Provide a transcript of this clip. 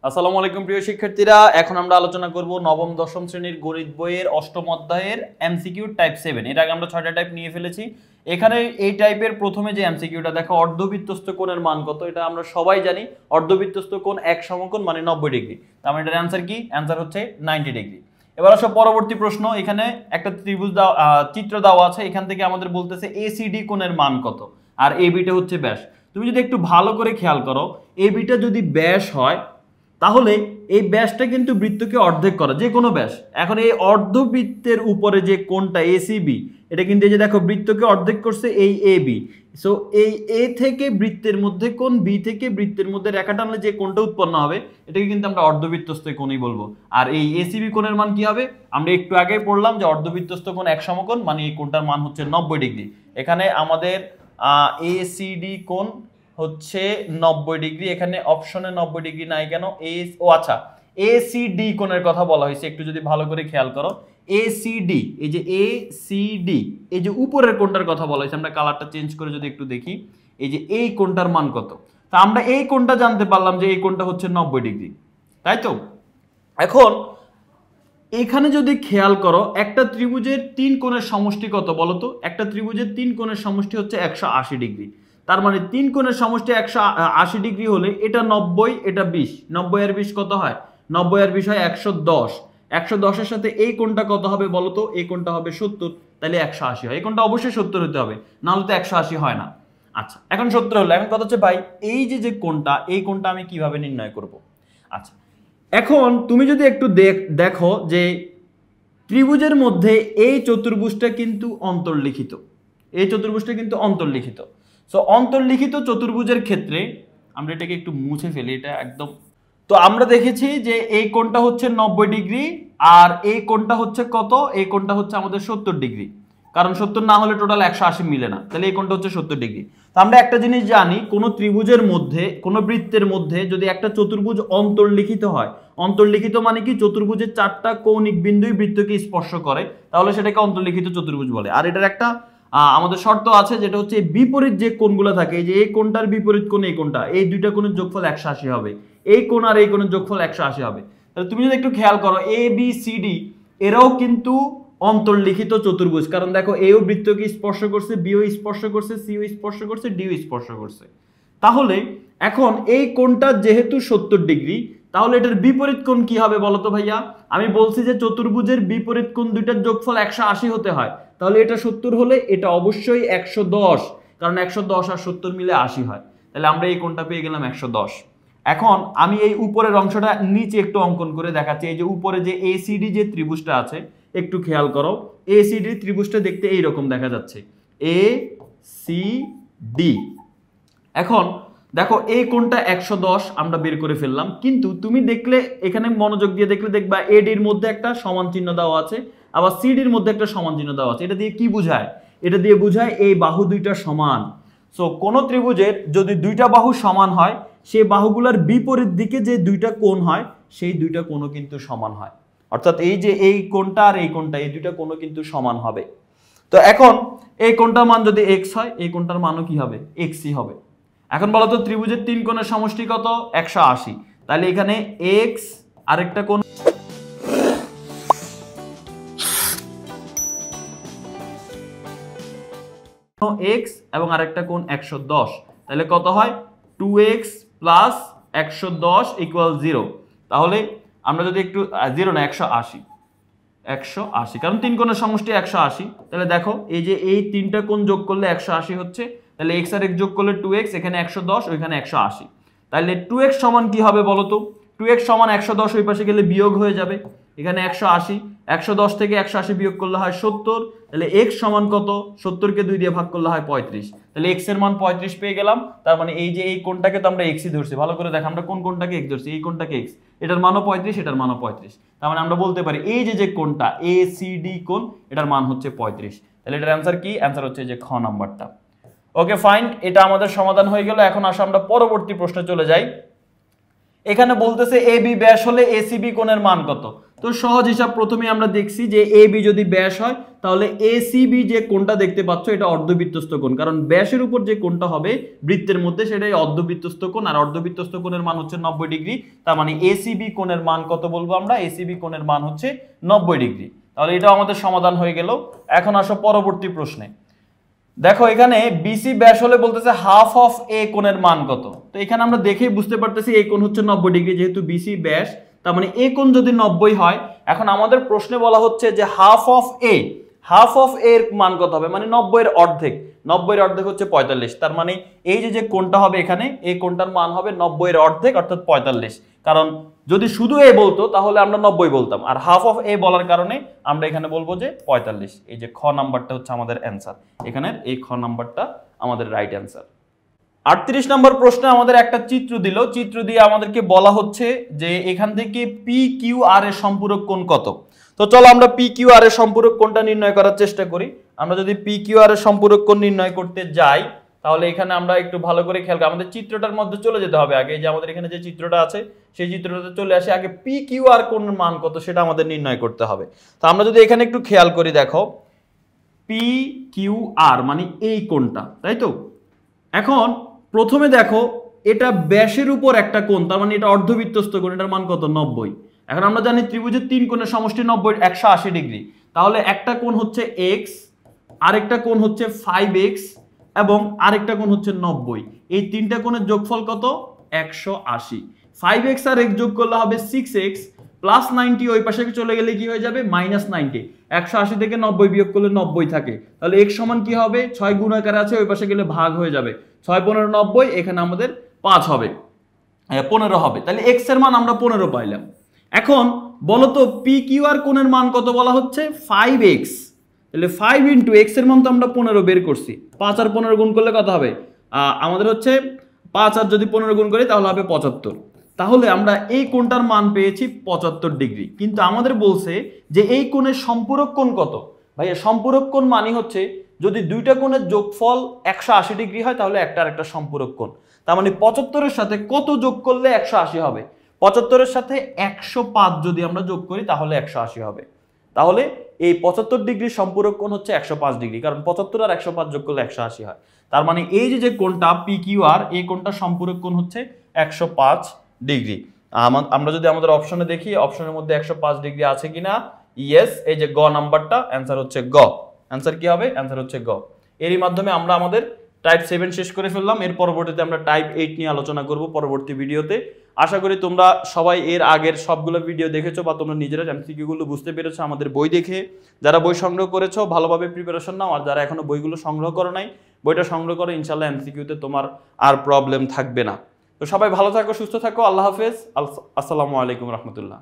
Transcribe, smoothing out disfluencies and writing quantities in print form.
আসসালামু আলাইকুম প্রিয় শিক্ষার্থীরা, এখন আমরা আলোচনা করব নবম দশম শ্রেণীর গণিত বইয়ের অষ্টম অধ্যায়ের এমসিকিউ টাইপ 7। এর আগে আমরা 6টা টাইপ নিয়ে ফেলেছি। এখানে এই টাইপের প্রথমে যে এমসিকিউটা দেখো, অর্ধবৃত্তস্থ কোণের মান কত, এটা আমরা সবাই জানি। অর্ধবৃত্তস্থ কোণ এক সমকোণ মানে 90 ডিগ্রি। তার মানে এটার অ্যান্সার কি? অ্যান্সার হচ্ছে 90 ডিগ্রি। এবার আসো পরবর্তী প্রশ্ন। এখানে একটা ত্রিভুজ চিত্র দেওয়া আছে, এখান থেকে আমাদের বলতেছে এসিডি কোণের মান কত, আর এবিটা হচ্ছে ব্যাস। তুমি যদি একটু ভালো করে খেয়াল করো, এবিটা যদি ব্যাস হয় তাহলে এই ব্যাসটা কিন্তু বৃত্তকে অর্ধেক করা, যে কোনো ব্যাস। এখন এই অর্ধবৃত্তের উপরে যে কোণটা এসিবি, এটা কিন্তু এই যে দেখো বৃত্তকে অর্ধেক করছে এই এবি। সো এই এ থেকে বৃত্তের মধ্যে কোণ, বি থেকে বৃত্তের মধ্যে রেখা টানলে যে কোণটা উৎপন্ন হবে এটাকে কিন্তু আমরা অর্ধবৃত্তস্থ কোণই বলবো। আর এই এসিবি কোণের মান কি হবে? আমরা একটু আগে পড়লাম যে অর্ধবৃত্তস্থ কোণ এক সমকোণ, মানে এই কোণটার মান হচ্ছে 90 ডিগ্রি। এখানে আমাদের এসিডি কোণ হচ্ছে 90 ডিগ্রি। এখানে অপশনে 90 ডিগ্রি নাই কেন? আচ্ছা, এসিডি কোণের কথা বলা হয়েছে, একটু যদি ভালো করে খেয়াল করো। এসিডি, এই যে এসিডি, এই যে উপরের কোণটার কথা বলা হয়েছে। আমরা কালারটা চেঞ্জ করে যদি একটু দেখি, এই যে এই কোণটার মান কত। তা আমরা এই কোণটা জানতে পারলাম যে এই কোণটা হচ্ছে 90 ডিগ্রি, তাই তো? এখন এখানে যদি খেয়াল করো, একটা ত্রিভুজের 3 কোণের সমষ্টি কত বলো তো? একটা ত্রিভুজের 3 কোণের সমষ্টি হচ্ছে 180 ডিগ্রি। তার মানে 3 কোণের সমষ্টি 180 ডিগ্রি হলে এটা 90, এটা 20। 90 আর 20 কত হয়? 90 আর 20 হয় 110। 110 এর সাথে এই কোণটা কত হবে বলো তো? এই কোণটা হবে 70, তাহলে 180 হয়। এই কোণটা অবশ্যই 70 হতে হবে, না হলে তো 180 হয় না। আচ্ছা, এখন 70 হলো। এখন কথা হচ্ছে ভাই, এই যে কোণটা, এই কোণটা আমি কিভাবে নির্ণয় করব? আচ্ছা, এখন তুমি যদি একটু দেখো যে ত্রিভুজের মধ্যে এই চতুর্ভুজটা কিন্তু অন্তর্লিখিত। এই চতুর্ভুজটা কিন্তু অন্তর্লিখিত। সো অন্তর্লিখিত চতুর্ভুজের ক্ষেত্রে আমরা এটাকে একটু মুছে ফেলি, এটা একদম। তো আমরা দেখেছি যে এই কোণটা হচ্ছে 90 ডিগ্রি, আর এই কোণটা হচ্ছে কত? এই কোণটা হচ্ছে আমাদের 70 ডিগ্রি। কারণ 70 না হলে টোটাল 180 মিলে না, তাহলে এই কোণটা হচ্ছে 70 ডিগ্রি। তো আমরা একটা জিনিস জানি, কোনো ত্রিভুজের মধ্যে, কোনো বৃত্তের মধ্যে যদি একটা চতুর্ভুজ অন্তর্লিখিত হয়, অন্তর্লিখিত মানে কি? চতুর্ভুজের 4টা কৌণিক বিন্দুই বৃত্তকে স্পর্শ করে, তাহলে সেটাকে অন্তর্লিখিত চতুর্ভুজ বলে। আর এটার একটা আমাদের শর্ত আছে, যেটা হচ্ছে বিপরীত যে কোণগুলো থাকে, এই যে এই কোণটার বিপরীত কোণ এই কোণটা, এই দুইটা কোণের যোগফল 180 হবে। এই কোণ আর এই কোণের যোগফল 180 হবে। তাহলে তুমি যদি একটু খেয়াল করো, এ বি সি ডি এরাও কিন্তু অন্তর্লিখিত চতুর্ভুজ। কারণ দেখো, এও বৃত্তকে স্পর্শ করছে, বিও স্পর্শ করছে, সিও স্পর্শ করছে, ডিও স্পর্শ করছে। তাহলে এখন এই কোণটা যেহেতু 70 ডিগ্রি, তাহলে এটার বিপরীত কোণ কি হবে বলো তো ভাইয়া? আমি বলছি যে চতুর্ভুজের বিপরীত কোণ দুইটার যোগফল 180 হতে হয়। তাহলে এটা 70 হলে এটা অবশ্যই 110, কারণ 110 আর 70 মিলে 80 হয়। তাহলে আমরা এই কোণটা পেয়ে গেলাম 110। এখন আমি এই উপরের অংশটা নিচে একটু অঙ্কন করে দেখাচ্ছি। এই যে উপরে যে এসিডি যে ত্রিভুজটা আছে, একটু খেয়াল করো। এসিডি ত্রিভুজটা দেখতে এইরকম দেখা যাচ্ছে, এ সি ডি। এখন দেখো, এই কোণটা 110 আমরা বের করে ফেললাম, কিন্তু তুমি দেখলে, এখানে মনোযোগ দিয়ে দেখলে দেখবা এডির মধ্যে একটা সমান চিহ্ন দেওয়া আছে, আবার সিডির মধ্যে একটা সমান চিহ্ন দেওয়া আছে। এটা দিয়ে কি বোঝায়? এটা দিয়ে বোঝায় এই বাহু দুইটা সমান। সো কোন ত্রিভুজের যদি দুইটা বাহু সমান হয়, সেই বাহুগুলোর বিপরীত দিকে যে দুইটা কোণ হয়, সেই দুইটা কোণও কিন্তু সমান হয়। অর্থাৎ এই যে এই কোণটা আর এই কোণটা, এই দুইটা কোণও কিন্তু সমান হবে। তো এখন এই কোণটার মান যদি x হয়, এই কোণটার মানও কি হবে? xই হবে। এখন বলো তো, ত্রিভুজের 3 কোণের সমষ্টি কত? 180। তাহলে এখানে x, আরেকটা কোণ x এবং আরেকটা কোণ 110, তাহলে কত হয়? 2x plus 110 equal 0। তাহলে আমরা যদি একটু 0 না, 180, 180, কারণ 3 কোণের সমষ্টি 180। তাহলে দেখো, এই যে এই 3টা কোণ যোগ করলে 180 হচ্ছে। তাহলে x আর x যোগ করলে 2x, এখানে 110, ওইখানে 180। তাহলে 2x সমান কি হবে বলো তো? 2x সমান 110, ওই পাশে গেলে বিয়োগ হয়ে যাবে। এখানে 180, 110 থেকে 180 বিয়োগ করলে হয় 70। তাহলে x সমান কত? 70 কে 2 দিয়ে ভাগ করলে হয় 35। তাহলে x এর মান 35 পেয়ে গেলাম। তার মানে এই যে এই কোণটাকে তো আমরা xই ধরছি। ভালো করে দেখ, আমরা কোন কোণটাকে x ধরছি? এই কোণটাকে x। এটার মানও 35, এটার মানও 35। তার মানে আমরা বলতে পারি এই যে কোণটা এসিডি কোণ, এটার মান হচ্ছে 35। তাহলে এটার অ্যান্সার কি? অ্যান্সার হচ্ছে যে খ নাম্বারটা। ওকে ফাইন, এটা আমাদের সমাধান হয়ে গেল। এখন আসো আমরা পরবর্তী প্রশ্নে চলে যাই। এখানে বলতেছে এ বি ব্যাস হলে এসিবি কোণের মান কত? তো সহজ হিসাব প্রথমে আমরা দেখছি যে এ বি যদি ব্যাস হয় তাহলে এসিবি যে কোণটা দেখতে পাচ্ছ এটা অর্ধবৃত্তস্থ কোণ, কারণ ব্যাসের উপর যে কোণটা হবে বৃত্তের মধ্যে সেটাই অর্ধবৃত্তস্থ কোণ, আর অর্ধবৃত্তস্থ কোণের মান হচ্ছে 90 ডিগ্রি। তার মানে এসিবি কোণের মান কত বলবো আমরা? এসিবি কোণের মান হচ্ছে 90 ডিগ্রি। তাহলে এটাও আমাদের সমাধান হয়ে গেল। এখন আসো পরবর্তী প্রশ্নে। দেখো এখানে বিসি ব্যাস হলে বলতেছে হাফ অফ এ কোণের মান কত। তো এখানে আমরা দেখেই বুঝতে পারতেছি এই কোণ হচ্ছে 90 ডিগ্রি, যেহেতু বিসি ব্যাস তার মানে এ কোণ যদি 90 হয়, এখন আমাদের প্রশ্নে বলা হচ্ছে যে হাফ অফ এর মান কত হবে, মানে 90 এর অর্ধেক। 90 এর অর্ধেক হচ্ছে 45, তার মানে এই যে কোণটা হবে এখানে এই কোণটার মান হবে 90 এর অর্ধেক অর্থাৎ 45। কারণ যদি শুধু এ বলতো তাহলে আমরা 90 বলতাম, আর হাফ অফ এ বলার কারণে আমরা এখানে বলবো যে 45। এই যে খ নাম্বারটা হচ্ছে আমাদের অ্যান্সার, এখানের এই খ নাম্বারটা আমাদের রাইট অ্যান্সার। 38 নম্বর প্রশ্নে আমাদের একটা চিত্র দিল, চিত্র দিয়ে আমাদেরকে বলা হচ্ছে যে এখান থেকে পি কিউ আর এর সম্পূরক কোণ কত। তো চলো আমরা পি কিউ আর এর সম্পূরক কোণটা নির্ণয় করার চেষ্টা করি। আমরা যদি পি কিউ আর এর সম্পূরক কোণ নির্ণয় করতে যাই তাহলে এখানে আমরা একটু ভালো করে খেয়াল করি, আমাদের চিত্রটার মধ্যে চলে যেতে হবে আগে। যে আমাদের এখানে যে চিত্রটা আছে সেই চিত্রটাতে চলে আসে, আগে পি কিউ আর কোণের মান কত সেটা আমাদের নির্ণয় করতে হবে। তো আমরা যদি এখানে একটু খেয়াল করি, দেখো পি কিউ আর মানে এই কোণটা, তাই তো। এখন প্রথমে দেখো এটা ব্যাসের উপর একটা কোণ, তার মানে এটা অর্ধবৃত্তস্থ কোণ, এটার মান কত? 90। এখন আমরা জানি ত্রিভুজের 3 কোণের সমষ্টি 90 180 ডিগ্রি, তাহলে একটা কোণ হচ্ছে x, আরেকটা কোণ হচ্ছে 5x এবং আরেকটা কোণ হচ্ছে 90। এই তিনটা কোণের যোগফল কত? 180। 5x আর x যোগ করলে হবে 6x প্লাস 90, ওই পাশে চলে গেলে কি হয়ে যাবে? -90। 180 থেকে 90 বিয়োগ করলে 90 থাকে, তাহলে x সমান কি হবে? 6 গুণ আকারে আছে, ওই পাশে গেলে ভাগ হয়ে যাবে। 6 15 90, এখানে আমাদের 5 হবে, 15 হবে। তাহলে x এর মান আমরা 15 পাইলাম। এখন বলো তো পি কিউ আর কোণের মান কত বলা হচ্ছে? 5x। তাহলে 5 ইন্টু x এর মান তো আমরা 15 বের করছি, 5 আর 15 গুণ করলে কত হবে? আমাদের হচ্ছে 5 আর যদি 15 গুণ করি তাহলে হবে 75। তাহলে আমরা এই কোণটার মান পেয়েছি 75 ডিগ্রি। কিন্তু আমাদের বলছে যে এই কোণের সম্পূরক কোণ কত। ভাইয়া সম্পূরক কোণ মানে হচ্ছে যদি দুইটা কোণের যোগফল 180 ডিগ্রি হয় তাহলে একটা আর একটা সম্পূরক কোণ। তার মানে 75 এর সাথে কত যোগ করলে 180 হবে? 75 এর সাথে 105 যদি আমরা যোগ করি তাহলে 180 হবে। তাহলে এই 75 ডিগ্রির সম্পূরক কোণ হচ্ছে 105 ডিগ্রি, কারণ 75 আর 105 যোগ করলে 180 হয়। তার মানে এই যে কোণটা পি কিউ আর, এই কোণটা সম্পূরক কোণ হচ্ছে 105 ডিগ্রি। আমরা যদি আমাদের অপশনে দেখি, অপশনের মধ্যে 105 ডিগ্রি আছে কিনা? ইয়েস, এই যে গ নাম্বারটা, অ্যান্সার হচ্ছে গ। অ্যান্সার কি হবে? অ্যান্সার হচ্ছে গ। এরই মাধ্যমে আমরা আমাদের টাইপ 7 শেষ করে ফেললাম। এর পরবর্তীতে আমরা টাইপ 8 নিয়ে আলোচনা করব পরবর্তী ভিডিওতে। আশা করি তোমরা সবাই এর আগের সবগুলো ভিডিও দেখেছো বা তোমরা নিজেরা এমসিকিউ গুলো বুঝতে পেরেছো আমাদের বই দেখে। যারা বই সংগ্রহ করেছো ভালোভাবে প্রিপারেশন নাও, আর যারা এখনো বইগুলো সংগ্রহ করো নাই বইটা সংগ্রহ করো, ইনশাল্লাহ এমসিকিউতে তোমার আর প্রবলেম থাকবে না। তো সবাই ভালো থাকো, সুস্থ থাকো, আল্লাহ হাফেজ, আসসালামু আলাইকুম রহমতুল্লাহ।